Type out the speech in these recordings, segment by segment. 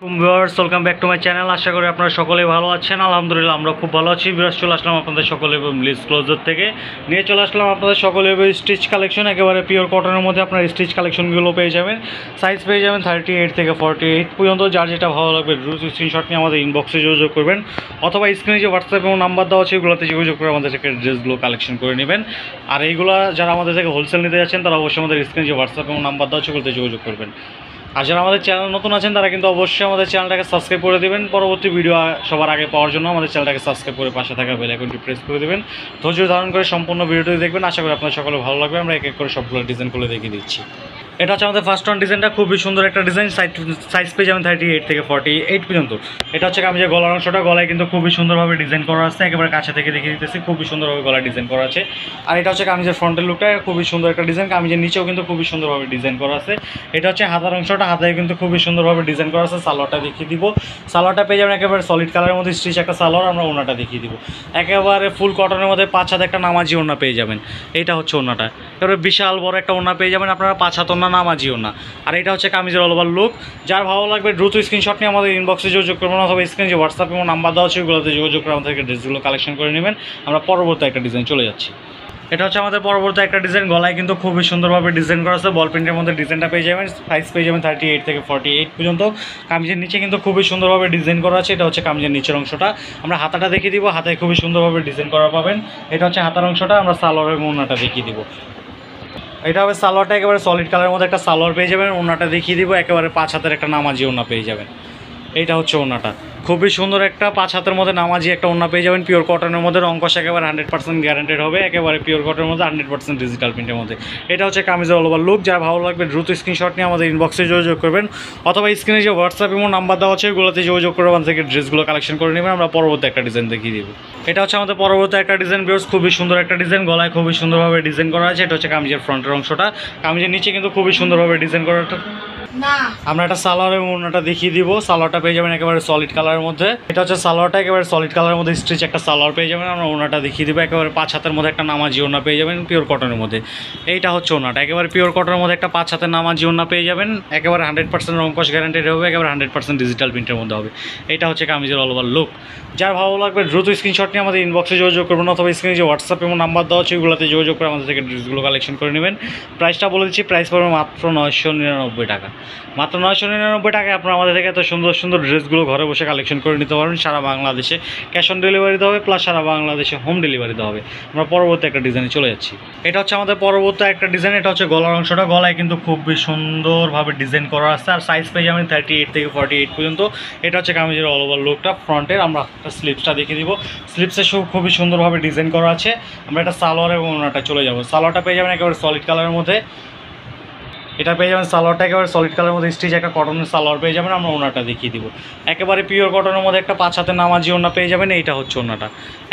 Viewers welcome back to my channel. আশা করি আপনারা সকলেই ভালো আছেন। আলহামদুলিল্লাহ আমরা খুব ভালো আছি। ভিউয়ার্স চলে আসলাম আপনাদের সকলে লিস্ট ক্লোজার থেকে নিয়ে চলে আসলাম আপনাদের সকলে স্টিচ কালেকশন, একেবারে পিওর কটনের মধ্যে আপনারা স্টিচ কালেকশনগুলো পেয়ে যাবেন। সাইজ পেয়ে যাবেন 38 থেকে 48 পর্যন্ত। যার যেটা ভালো লাগবে দ্রুত স্ক্রিনশট নিয়ে আমাদের ইনবক্সে যোগাযোগ করবেন, অথবা স্ক্রিনে যে হোয়াটসঅ্যাপ এবং নাম্বার দেওয়া আছে ওগুলোতে যোগাযোগ করে আমাদের থেকে ড্রেসগুলো কালেকশন করে নেবেন। আর এইগুলো যারা আমাদের থেকে হোলসেল নিতে যাচ্ছেন তারা অবশ্যই আমাদের স্ক্রিনে যে হোয়াটসঅ্যাপ এবং নাম্বার দেওয়া আছে ওগুলোতে যোগাযোগ করবেন। আর যারা আমাদের চ্যানেল নতুন আছেন তারা কিন্তু অবশ্যই আমাদের চ্যানেলটাকে সাবস্ক্রাইব করে দেবেন। পরবর্তী ভিডিও সবার আগে পাওয়ার জন্য আমাদের চ্যানেলটাকে সাবস্ক্রাইব করে পাশে থাকা বেল আইকনটি প্রেস করে দেবেন। ধৈর্য ধারণ করে সম্পূর্ণ ভিডিওটি দেখবেন। আশা করি আপনার সকলে ভালো লাগবে। আমরা এক এক করে সবগুলো ডিজাইন করে দেখিয়ে দিচ্ছি। এটা হচ্ছে আমাদের ফার্স্ট ওয়ান ডিজাইনটা, খুবই সুন্দর একটা ডিজাইন। সাইজ পেয়ে যাবেন 38 থেকে 48 পর্যন্ত। এটা হচ্ছে কামিজের গলার অংশটা, গলায় কিন্তু খুবই সুন্দরভাবে ডিজাইন করা আছে। একেবারে কাছে থেকে দেখিয়ে দিতেছি, খুবই সুন্দরভাবে গলায় ডিজাইন করা আছে। আর এটা হচ্ছে কামিজের ফ্রন্টের লুকটা, খুবই সুন্দর একটা ডিজাইন। কামিজের নিচেও কিন্তু খুবই সুন্দরভাবে ডিজাইন করা আছে। এটা হচ্ছে হাতার অংশটা, হাতায় কিন্তু খুবই সুন্দরভাবে ডিজাইন করা আছে। সালোয়ারটা দেখিয়ে দিব। সালোয়ারটা পেয়ে যাবেন একেবারে সলিড কালারের মধ্যে স্টিচ একটা সালোয়ার। আমরা ওনাটা দেখিয়ে দিব একেবারে ফুল কটনের মধ্যে 5 হাত একটা নামাজি ওনা পেয়ে যাবেন। এইটা হচ্ছে ওনাটা, এবারে বিশাল বড় একটা ওনা পেয়ে যাবেন আপনারা, 5 হাত ওনা নামাজি ওনা। আর এটা হচ্ছে কামিজের অল ওভার লুক। যার ভালো লাগবে দ্রুত স্ক্রিনশট নিয়ে আমাদের ইনবক্সে যোগাযোগ করবেন, অথবা স্ক্রিনে যে হোয়াটসঅ্যাপ এবং নাম্বার দেওয়া আছে ওগুলোতে যোগাযোগ করে আমাদেরকে ড্রেসগুলো কালেকশন করে নেবেন। আমরা পরবর্তী একটা ডিজাইন চলে যাচ্ছি। এটা হচ্ছে আমাদের পরবর্তী একটা ডিজাইন, গলায় কিন্তু খুবই সুন্দরভাবে ডিজাইন করা আছে। বল প্রিন্টের মধ্যে ডিজাইনটা পেয়ে যাবেন। সাইজ পেয়ে যাবেন 38 থেকে 48 পর্যন্ত। কামিজের নিচে কিন্তু খুবই সুন্দরভাবে ডিজাইন করা আছে। এটা হচ্ছে কামিজের নিচের অংশটা। আমরা হাতাটা দেখিয়ে দিব, হাতায় খুবই সুন্দরভাবে ডিজাইন করা পাবেন। এটা হচ্ছে হাতার অংশটা। আমরা সালোয়ার এবং ওনাটা দেখিয়ে দিব। এটা হবে সালোয়ারটা, একেবারে সলিড কালারের মধ্যে একটা সালোয়ার পেয়ে যাবেন। ওনাটা দেখিয়ে দিব, একেবারে 5 হাতের একটা নামাজি ওনা পেয়ে যাবেন। এইটা হচ্ছে ওনাটা, খুবই সুন্দর একটা 5 হাতের মধ্যে নামাজি একটা ওনা পেয়ে যাবেন। পিওর কটনের মধ্যে, রংকশ একেবারে 100% গ্যারান্টেড হবে। একেবারে পিওর কটনের মধ্যে 100% ডিজিটাল প্রিন্টের মধ্যে। এটা হচ্ছে কামিজের অল ওভার লুক। যার ভালো লাগবে দ্রুত স্ক্রিনশট নিয়ে আমাদের ইনবক্সে যোগাযোগ করবেন, অথবা স্ক্রিনে যে হোয়াটসঅ্যাপ এবং নাম্বার দেওয়া আছে ওগুলোতে যোগাযোগ করে আমাদের থেকে ড্রেসগুলো কালেকশন করে নেবেন। আমরা পরবর্তী একটা ডিজাইন দেখিয়ে দিব। এটা হচ্ছে আমাদের পরবর্তী একটা ডিজাইন ভিউয়ার্স, খুবই সুন্দর একটা ডিজাইন। গলায় খুবই সুন্দরভাবে ডিজাইন করা আছে। এটা হচ্ছে কামিজের ফ্রন্টের অংশটা। কামিজের নিচে কিন্তু খুবই সুন্দরভাবে ডিজাইন করা। আমরা একটা সালোয়ার এবং ওনাটা দেখিয়ে দিব। সালোয়ারটা পেয়ে যাবেন একেবারে সলিড কালারের মধ্যে। এটা হচ্ছে সালোয়ারটা, একেবারে সলিড কালারের মধ্যে স্টিচ একটা সালোয়ার পেয়ে যাবেন। আমরা ওনাটা দেখিয়ে দিব, একেবারে 5 হাতের মধ্যে একটা নামাজি ওনা পেয়ে যাবেন পিওর কটনের মধ্যে। এইটা হচ্ছে ওনাটা, একেবারে পিওর কটনের মধ্যে একটা 5 হাতের নামাজি ওনা পেয়ে যাবেন। একেবারে 100% রংকশ গ্যারান্টেড হবে, একেবারে 100% ডিজিটাল প্রিন্টের মধ্যে হবে। এইটা হচ্ছে কামিজের অল ওভার লুক। যার ভালো লাগবে দ্রুত স্ক্রিনশট নিয়ে আমাদের ইনবক্সে যোগাযোগ করবেন, অথবা স্ক্রিনে যে হোয়াটসঅ্যাপ এবং নাম্বার দেওয়া আছে ওগুলোতে যোগাযোগ করে আমাদের থেকে ড্রেসগুলো কালেকশন করে নেবেন। প্রাইসটা বলে দিচ্ছি, প্রাইস পড়বে মাত্র 999 টাকা। মাত্র 999 টাকায় আপনারা আমাদের থেকে এত সুন্দর সুন্দর ড্রেসগুলো ঘরে বসে কালেকশন করে নিতে পারবেন। সারা বাংলাদেশে ক্যাশ অন ডেলিভারি দেওয়া হবে, প্লাস সারা বাংলাদেশে হোম ডেলিভারি দেওয়া হবে। আমরা পরবর্তী একটা ডিজাইনে চলে যাচ্ছি। এটা হচ্ছে আমাদের পরবর্তী একটা ডিজাইন। এটা হচ্ছে গলার অংশটা, গলায় কিন্তু খুবই সুন্দরভাবে ডিজাইন করা আছে। আর সাইজ পেয়ে যাবেন 38 থেকে 48 পর্যন্ত। এটা হচ্ছে কামিজের অল ওভার লুকটা। ফ্রন্টের আমরা স্লিপসটা দেখিয়ে দিব। স্লিপসে খুবই সুন্দরভাবে ডিজাইন করা আছে। আমরা এটা সালোয়ার এবং ওনাটা চলে যাব। সালোয়ারটা পেয়ে যাবেন একেবারে সলিড কালারের মধ্যে। এটা পেয়ে যাবেন সালোয়ারটা একেবারে সলিড কালারের মধ্যে স্টিচ একটা কটনের সালোয়ার পেয়ে যাবেন। আমরা ওনাটা দেখিয়ে দিব, একেবারে পিওর কটনের মধ্যে একটা 5 হাতের নামাজি ওনা পেয়ে যাবেন। এইটা হচ্ছে ওনাটা,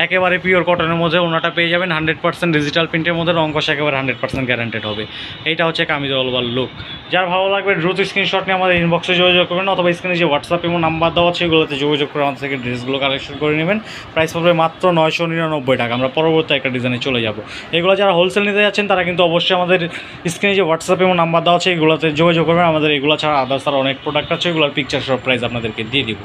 একেবারে পিওর কটনের মধ্যে ওনাটা পেয়ে যাবেন। 100% ডিজিটাল প্রিন্টের মধ্যে, রংকশ একেবারে 100% গ্যারান্টেড হবে। এইটা হচ্ছে কামিজের অল ওভার লুক। যার ভালো লাগবে দ্রুত স্ক্রিনশট নিয়ে আমাদের ইনবক্সে যোগাযোগ করবেন, অথবা স্ক্রিনে যে হোয়াটসঅ্যাপ এবং নাম্বার দেওয়া আছে এগুলোতে যোগাযোগ করে আমাদের থেকে ড্রেসগুলো কালেকশন করে নেবেন। প্রাইস পড়বে মাত্র 999 টাকা। আমরা পরবর্তী একটা ডিজাইনে চলে যাব। এগুলো যারা হোলসেল নিতে যাচ্ছেন তারা কিন্তু অবশ্যই আমাদের স্ক্রিনে যে হোয়াটসঅ্যাপ এবং নাম্বার দেওয়া আছে এগুলোতে যোগাযোগ করবেন। আমাদের এগুলো ছাড়া আদার্স আর অনেক প্রোডাক্ট আছে, এগুলোর পিকচার সব প্রাইস আপনাদেরকে দিয়ে দিব।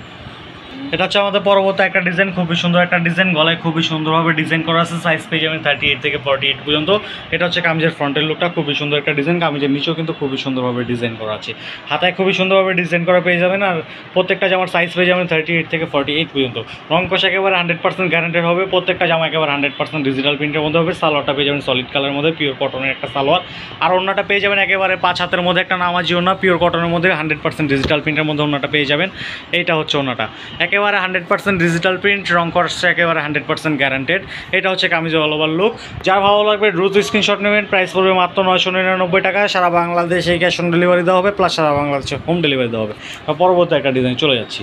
এটা হচ্ছে আমাদের পরবর্তী একটা ডিজাইন, খুবই সুন্দর একটা ডিজাইন। গলায় খুবই সুন্দরভাবে ডিজাইন করা আছে। সাইজ পেয়ে যাবেন 38 থেকে 48 পর্যন্ত। এটা হচ্ছে কামিজের ফ্রন্টের লুকটা, খুবই সুন্দর একটা ডিজাইন। কামিজের নিচেও কিন্তু খুবই সুন্দরভাবে ডিজাইন করা আছে। হাতায় খুবই সুন্দরভাবে ডিজাইন করা পেয়ে যাবেন। আর প্রত্যেকটা জামার সাইজ পেয়ে যাবেন 38 থেকে 48 পর্যন্ত। রংকশ একেবারে 100% গ্যারান্টেড হবে। প্রত্যেকটা জামা একেবারে 100% ডিজিটাল প্রিন্টের মধ্যে হবে। সালোয়ারটা পেয়ে যাবেন সলিড কালারের মধ্যে, পিওর কটনের একটা সালোয়ার। আর ওনাটা পেয়ে যাবেন একেবারে 5 হাতের মধ্যে একটা নামাজি ওনা, পিওর কটনের মধ্যে 100% ডিজিটাল প্রিন্টের মধ্যে ওনাটা পেয়ে যাবেন। এইটা হচ্ছে ওনাটা, একেবারে 100% ডিজিটাল প্রিন্ট, রং করছে একেবারে 100% গ্যারান্টেড। এটা হচ্ছে কামিজের অল ওভার লুক। যার ভালো লাগবে দ্রুত স্ক্রিনশট নেবেন। প্রাইস পড়বে মাত্র 999 টাকা। সারা বাংলাদেশে ক্যাশ অন ডেলিভারি দেওয়া হবে, প্লাস সারা বাংলাদেশে হোম ডেলিভারি দেওয়া হবে। পরবর্তী একটা ডিজাইন চলে যাচ্ছি।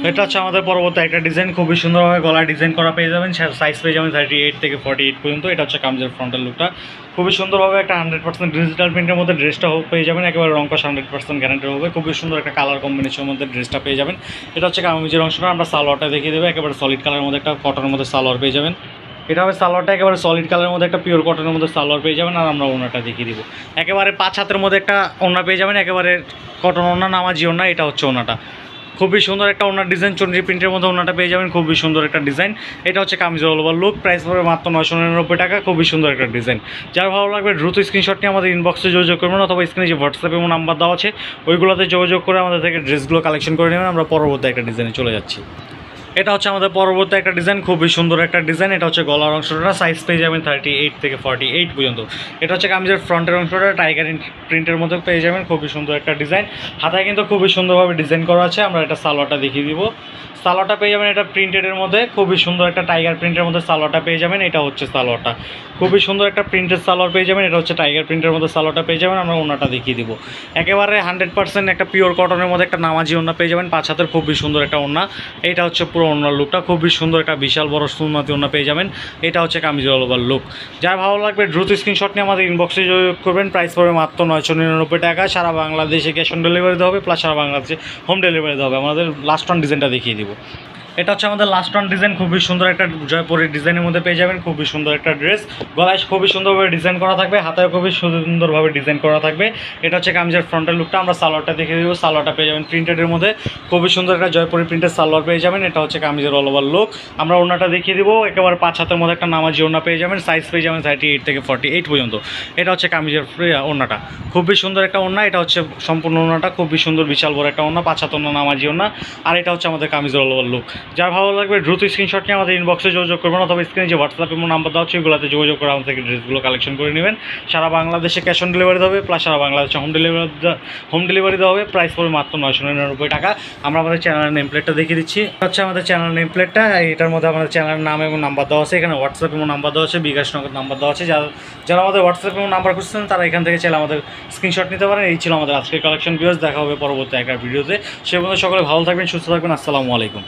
এটা হচ্ছে আমাদের পরবর্তী একটা ডিজাইন, খুবই সুন্দরভাবে গলায় ডিজাইন করা পেয়ে যাবেন। সাইজ পেয়ে যাবেন 38 থেকে 48 পর্যন্ত। এটা হচ্ছে কামিজের ফ্রন্টাল লুকটা, খুবই সুন্দরভাবে একটা 100% ডিজিটাল প্রিন্টের মধ্যে ড্রেসটা পেয়ে যাবেন। একেবারে রংকশ 100% গ্যারান্টি হবে। খুবই সুন্দর একটা কালার কম্বিনেশনের মধ্যে ড্রেসটা পেয়ে যাবেন। এটা হচ্ছে কামিজের অংশটা। আমরা সালোয়ারটা দেখিয়ে দেবো, একেবারে সলিড কালারের মধ্যে একটা কটনের মধ্যে সালোয়ার পেয়ে যাবেন। এটা হবে সালোয়ারটা, একেবারে সলিড কালারের মধ্যে একটা পিওর কটনের মধ্যে সালোয়ার পেয়ে যাবেন। আর আমরা ওনাটা দেখিয়ে দিব, একেবারে 5 হাতের মধ্যে একটা ওনা পেয়ে যাবেন। একেবারে কটন ওনা, নামাজি ওনা। এটা হচ্ছে ওনাটা, খুবই সুন্দর একটা ওনার ডিজাইন, চন্ডী প্রিন্টের মধ্যে ওনাটা পেয়ে যাবেন, খুবই সুন্দর একটা ডিজাইন। এটা হচ্ছে কামিজের অল ওভার লুক, প্রাইস পড়বে মাত্র 999 টাকা। খুবই সুন্দর একটা ডিজাইন। যার ভালো লাগবে দ্রুত স্ক্রিনশট নিয়ে আমাদের ইনবক্সে যোগাযোগ করবেন, অথবা স্ক্রিনে যে হোয়াটসঅ্যাপে নাম্বার দেওয়া আছে ওইগুলোতে যোগাযোগ করে আমাদের থেকে ড্রেসগুলো কালেকশন করে নেবেন। আমরা পরবর্তী একটা ডিজাইনে চলে যাচ্ছি। এটা হচ্ছে আমাদের পরবর্তী একটা ডিজাইন, খুবই সুন্দর একটা ডিজাইন। এটা হচ্ছে গলার অংশটা, সাইজ পেয়ে যাবেন 38 থেকে 48 পর্যন্ত। এটা হচ্ছে কামিজের ফ্রন্টের অংশটা টাইগার প্রিন্টের মধ্যে পেয়ে যাবেন, খুবই সুন্দর একটা ডিজাইন। হাতায় কিন্তু খুবই সুন্দরভাবে ডিজাইন করা আছে। আমরা এটা সালোয়ারটা দেখিয়ে দিব। সালোয়ারটা পেয়ে যাবেন এটা প্রিন্টেডের মধ্যে, খুবই সুন্দর একটা টাইগার প্রিন্টের মধ্যে সালোয়ারটা পেয়ে যাবেন। এটা হচ্ছে সালোয়ারটা, খুবই সুন্দর একটা প্রিন্টের সালোয়ার পেয়ে যাবেন। এটা হচ্ছে টাইগার প্রিন্টের মধ্যে সালোয়ারটা পেয়ে যাবেন। আমরা ওনাটা দেখিয়ে দিব। একেবারে 100% একটা পিওর কটনের মধ্যে একটা নামাজি ওনা পেয়ে যাবেন, 5 হাতের খুবই সুন্দর একটা ওনা। এটা হচ্ছে পুরো ওনার লুকটা, খুবই সুন্দর একটা বিশাল বড় সুন্নতি ওনা পেয়ে যাবেন। এটা হচ্ছে কামিজের অল ওভার লুক। যার ভালো লাগবে দ্রুত স্ক্রিনশট নিয়ে আমাদের ইনবক্সে যোগাযোগ করবেন। প্রাইস পড়বে মাত্র 999 টাকা। সারা বাংলাদেশে ক্যাশ অন ডেলিভারি দেওয়া হবে, প্লাস সারা বাংলাদেশে হোম ডেলিভারি দেওয়া হবে। আমাদের লাস্ট ওয়ান ডিজাইনটা দেখিয়ে দিব। এটা হচ্ছে আমাদের লাস্ট ওয়ান ডিজাইন, খুবই সুন্দর একটা জয়পুরের ডিজাইনের মধ্যে পেয়ে যাবেন, খুবই সুন্দর একটা ড্রেস। গলায় খুবই সুন্দরভাবে ডিজাইন করা থাকবে, হাতায় খুবই সুন্দরভাবে ডিজাইন করা থাকবে। এটা হচ্ছে কামিজের ফ্রন্টের লুকটা। আমরা সালোয়ারটা দেখে দিব। সালোয়ারটা পেয়ে যাবেন প্রিন্টেডের মধ্যে, খুবই সুন্দর একটা জয়পুরি প্রিন্টের সালোয়ার পেয়ে যাবেন। এটা হচ্ছে কামিজের অল ওভার লুক। আমরা ওনাটা দেখিয়ে দিব। একেবারে 5 হাতের মধ্যে একটা নামাজি ওনা পেয়ে যাবেন, সাইজ পেয়ে যাবেন 38 থেকে 48 পর্যন্ত। এটা হচ্ছে কামিজের ওনাটা, খুবই সুন্দর একটা ওনা। এটা হচ্ছে সম্পূর্ণ ওনাটা, খুবই সুন্দর বিশাল বড় একটা ওনা, 5 হাত ওনা নামাজি ওনা। আর এটা হচ্ছে আমাদের কামিজের অল ওভার লুক। যার ভালো লাগবে দ্রুত স্ক্রিনশট নিয়ে আমাদের ইনবক্সে যোগাযোগ করবেন, অথবা স্ক্রিনে যে হোয়াটসঅ্যাপে নাম্বার দেওয়া হচ্ছে ওগুলোতে যোগাযোগ করে আমাদের থেকে ড্রেসগুলো কালেকশন করে নেবেন। সারা বাংলাদেশে ক্যাশ অন ডেলিভারি দেওয়া হবে, প্লাস সারা বাংলাদেশে হোম ডেলিভারি দেওয়া হবে। প্রাইস পড়বে মাত্র 999 টাকা। আমরা আমাদের চ্যানেলের নেম প্লেটটা দেখিয়ে দিচ্ছি। হচ্ছে আমাদের চ্যানেল নেম প্লেটটা, এটার মধ্যে আমাদের চ্যানেলের নাম এবং নাম্বার দেওয়া আছে। এখানে হোয়াটসঅ্যাপ এবং নাম্বার দেওয়া আছে, বিকাশ নগদ নাম্বার দেওয়া আছে। যারা আমাদের হোয়াটসঅ্যাপ এবং নাম্বার খুঁজছেন তারা এখান থেকে চাইলে আমাদের স্ক্রিনশট নিতে পারেন। এই ছিল আমাদের আজকের কালেকশন ভিউয়ার্স। দেখা হবে পরবর্তী একটা ভিডিওতে। সে পর্যন্ত সকলে ভালো থাকবেন, সুস্থ থাকবেন। আসসালামু আলাইকুম।